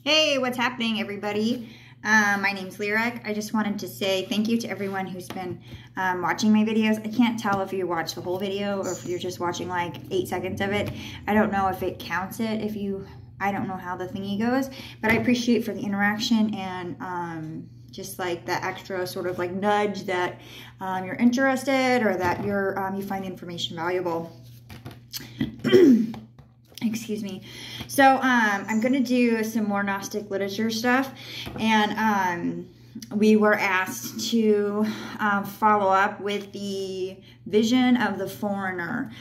Hey, what's happening, everybody? My name's Lyric. I just wanted to say thank you to everyone who's been watching my videos. I can't tell if you watch the whole video or if you're just watching like 8 seconds of it. I don't know if it counts it I don't know how the thingy goes, but I appreciate for the interaction and just like that extra sort of like nudge that you're interested or that you find the information valuable. Excuse me. So I'm going to do some more Gnostic literature stuff, and we were asked to follow up with the vision of the foreigner.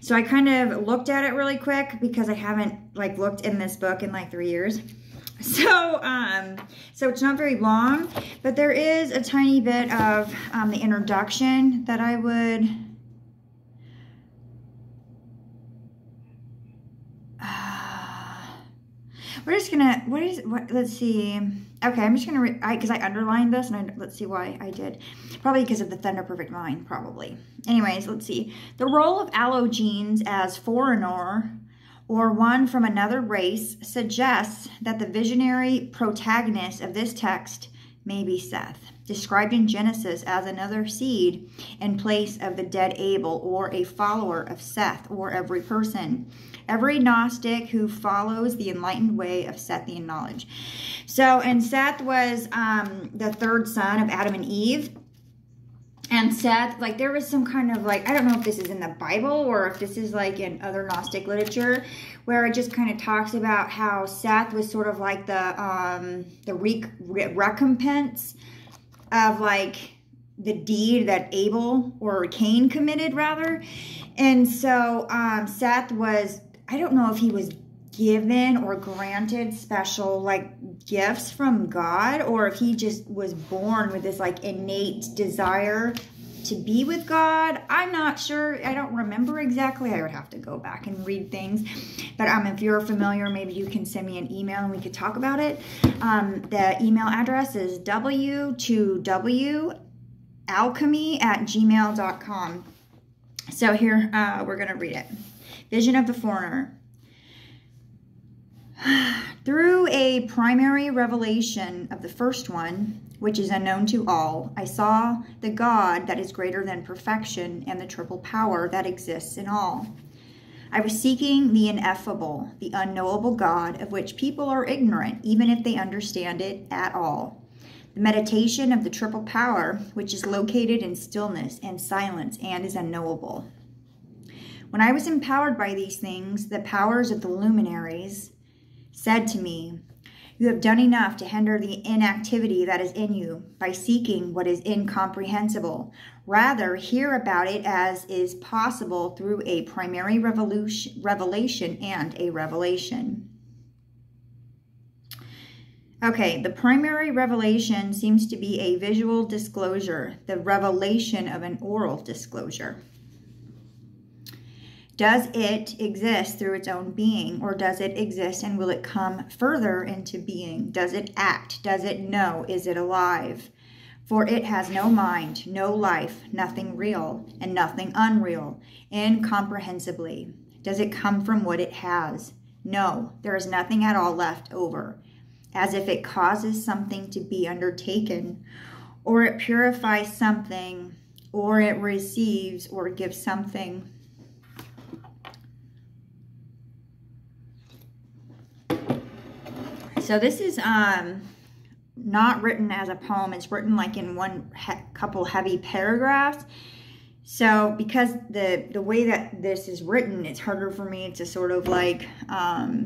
So I kind of looked at it really quick because I haven't like looked in this book in like 3 years. So it's not very long, but there is a tiny bit of the introduction that I would... We're just gonna, let's see. Okay, I'm just gonna, because I underlined this, and let's see why I did. Probably because of the Thunder Perfect Mind, probably. Anyways, let's see. The role of allogenes as foreigner, or one from another race, suggests that the visionary protagonist of this text may be Seth, described in Genesis as another seed in place of the dead Abel, or a follower of Seth, or every person. Every Gnostic who follows the enlightened way of Sethian knowledge. So, and Seth was the third son of Adam and Eve. And Seth, like there was some kind of like, I don't know if this is in the Bible or if this is like in other Gnostic literature, where it just kind of talks about how Seth was sort of like the recompense of like the deed that Abel or Cain committed rather. And so Seth was, I don't know if he was given or granted special like gifts from God, or if he just was born with this like innate desire to be with God. I'm not sure. I don't remember exactly. I would have to go back and read things. But if you're familiar, maybe you can send me an email and we could talk about it. The email address is w2walchemy@gmail.com. So here, we're going to read it. Vision of the foreigner. Through a primary revelation of the first one, which is unknown to all, I saw the God that is greater than perfection and the triple power that exists in all. I was seeking the ineffable, the unknowable God of which people are ignorant, even if they understand it at all. The meditation of the triple power, which is located in stillness and silence and is unknowable. When I was empowered by these things, the powers of the luminaries said to me, "You have done enough to hinder the inactivity that is in you by seeking what is incomprehensible. Rather, hear about it as is possible through a primary revelation and a revelation." Okay, the primary revelation seems to be a visual disclosure, the revelation of an oral disclosure. Does it exist through its own being, or does it exist and will it come further into being? Does it act? Does it know? Is it alive? For it has no mind, no life, nothing real, and nothing unreal, incomprehensibly. Does it come from what it has? No, there is nothing at all left over, as if it causes something to be undertaken, or it purifies something, or it receives or gives something. So this is not written as a poem. It's written like in couple heavy paragraphs. So because the way that this is written, it's harder for me to sort of like, I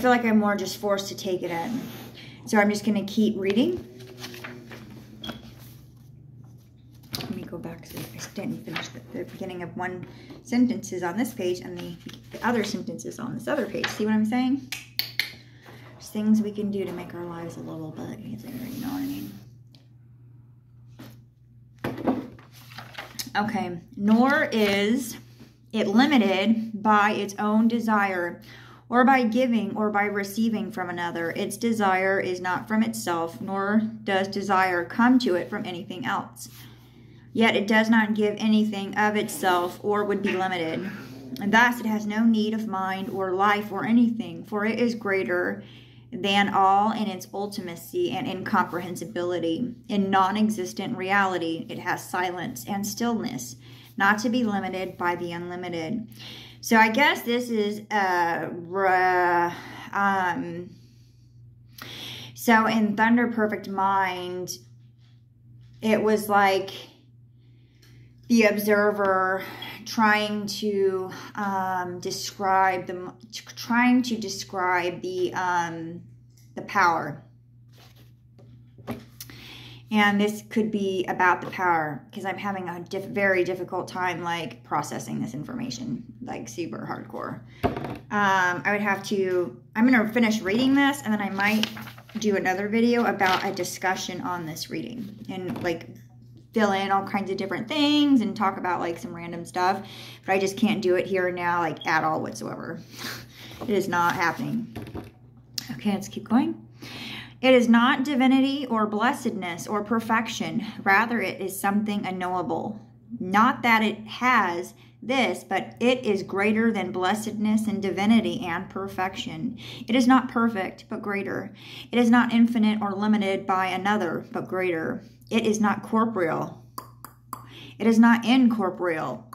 feel like I'm more just forced to take it in. So I'm just going to keep reading. Let me go back so I didn't finish the beginning of one sentence is on this page and the other sentence is on this other page. See what I'm saying? There's things we can do to make our lives a little bit easier, you know what I mean? Okay, nor is it limited by its own desire, or by giving or by receiving from another. Its desire is not from itself, nor does desire come to it from anything else. Yet it does not give anything of itself or would be limited. And thus it has no need of mind or life or anything, for it is greater than all in its ultimacy and incomprehensibility. In non-existent reality, it has silence and stillness, not to be limited by the unlimited. So I guess this is so in Thunder Perfect Mind, it was like the observer trying to describe the power. And this could be about the power, because I'm having a very difficult time like processing this information, like super hardcore. I would have to, I'm going to finish reading this, and then I might do another video about a discussion on this reading and like fill in all kinds of different things and talk about like some random stuff, but I just can't do it here and now like at all whatsoever. It is not happening. Okay, let's keep going. It is not divinity or blessedness or perfection. Rather, it is something unknowable. Not that it has this, but it is greater than blessedness and divinity and perfection. It is not perfect, but greater. It is not infinite or limited by another, but greater. It is not corporeal. It is not incorporeal.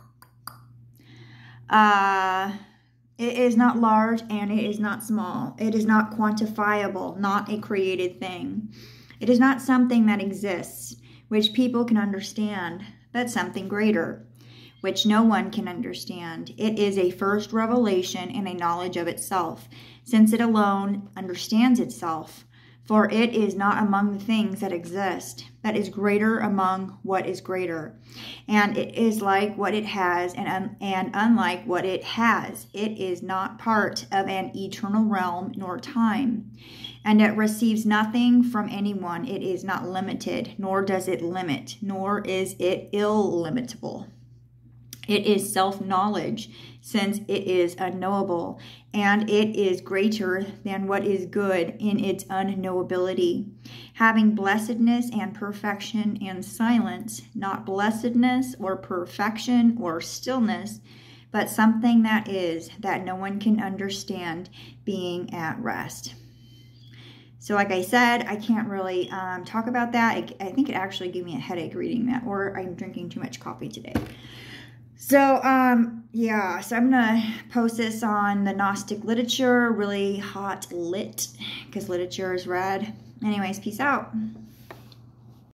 It is not large and it is not small. It is not quantifiable, not a created thing. It is not something that exists, which people can understand, but something greater, which no one can understand. It is a first revelation and a knowledge of itself, since it alone understands itself. For it is not among the things that exist, that is greater among what is greater. And it is like what it has and unlike what it has. It is not part of an eternal realm nor time. And it receives nothing from anyone. It is not limited, nor does it limit, nor is it illimitable. It is self-knowledge, since it is unknowable, and it is greater than what is good in its unknowability, having blessedness and perfection and silence, not blessedness or perfection or stillness, but something that is, that no one can understand, being at rest. So like I said, I can't really talk about that. I think it actually gave me a headache reading that, or I'm drinking too much coffee today. So, yeah, so I'm going to post this on the Gnostic literature, really hot lit, because literature is rad. Anyways, peace out.